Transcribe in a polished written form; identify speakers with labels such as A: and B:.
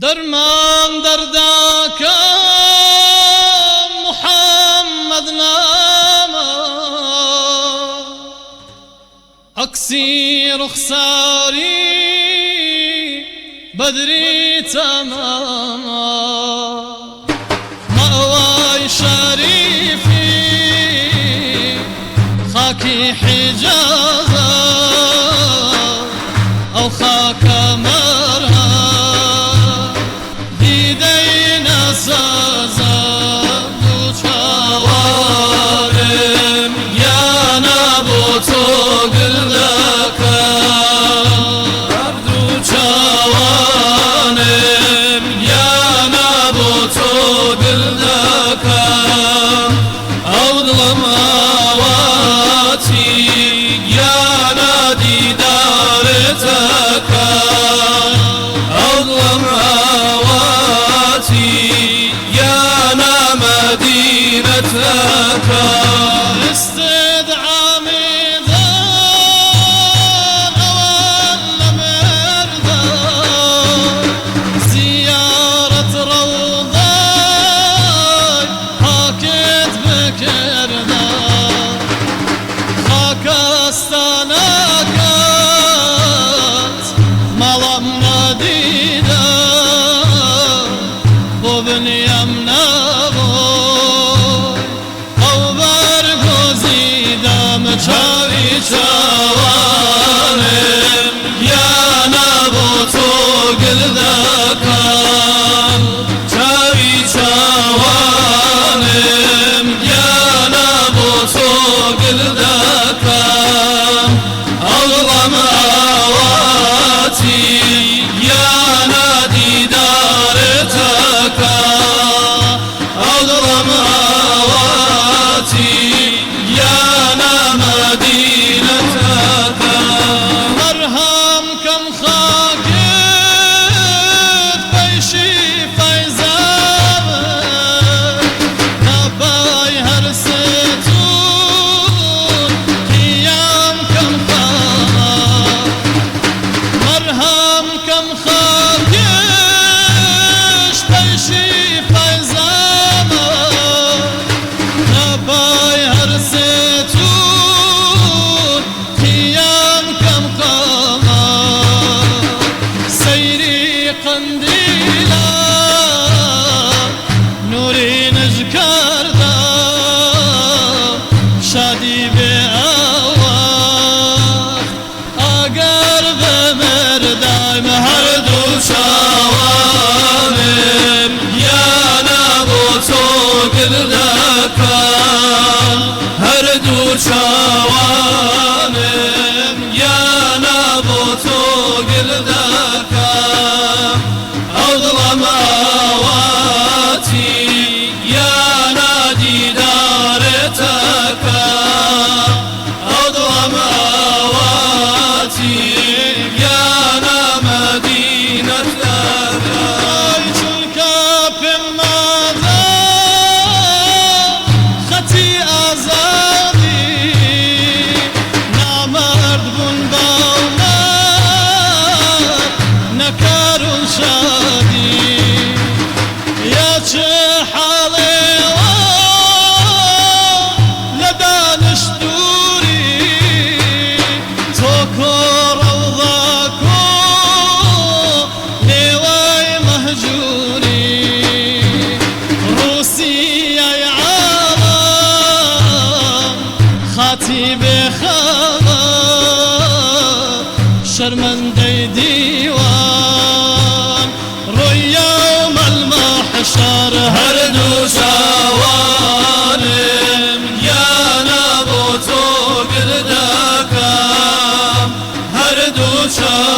A: درمان درداکە محەممەد نامە عەکسی ڕوخساری بەدری تەمامە ماوەی شەریفی خاکی حیجازە ئەو خاکە مەرهە دیدەی نەسەزە دوو چاوانم یانە بۆ تۆ گل دەکەم هەردوو چاوانم یانە بۆ تۆ گل دەکەم ئەو دڵم ئاواتی یانە دیدارت دەکەم ئەو دڵم ئاواتی یانە مەدینەت دەکەم استدعامی دڵ ئەوەن لە مێردە زیارەت ڕەوضەی پاکت بکردە خاکەستانەکەت ماڵەم نەدیدە بۆ بنیەم نەبووی ئەو بەرگۆزیدەم چاوی چاوانم یانە بۆ تۆ گل دەکەم چاوی چاوانم یانە بۆ تۆ گل دەکەم ئەو دڵم ئاواتی یانە دیدارت دەکەم ئەو دڵم ئاواتی یانە مەدینەت دەکەم مەرهەم کەم خاکت پەیشی فەیزەمە نەبای هەر ستون قیام کەم خاکە مەرهەم کەم خاکش پەیشی فەیزەمە نەبای هەر ستون قیام کەم خاکە سەیری قەندیلە نوری نژکەردە شادی بێ ئەوەخت ئەگەر بمردایم هەردوو چاوانم یانە بۆ تۆ گل دەکەم هەردوو چاوانم یانە بۆ تۆ گل دەکەم ئەو دڵم ئاواتی یانە دیدارت دەکەم ئەو دڵم ئاواتی یانە مەدینەت دەکەم چونکە پێم مادە خەتی ئازادی نامەرد بوون باومە نەکار و شادی یا چه حاڵێوە لە دانشتووری تۆ کۆڕەوضە کۆ لێوەی مەهجووری ڕووسیای عاڵەم خاتی بێخەبەر شەرمەندەی دیوان ڕۆی یەومە المەحشەر هەردوو چاوانم یانە بۆ تۆ گل دەکەم هەردوو چاوانم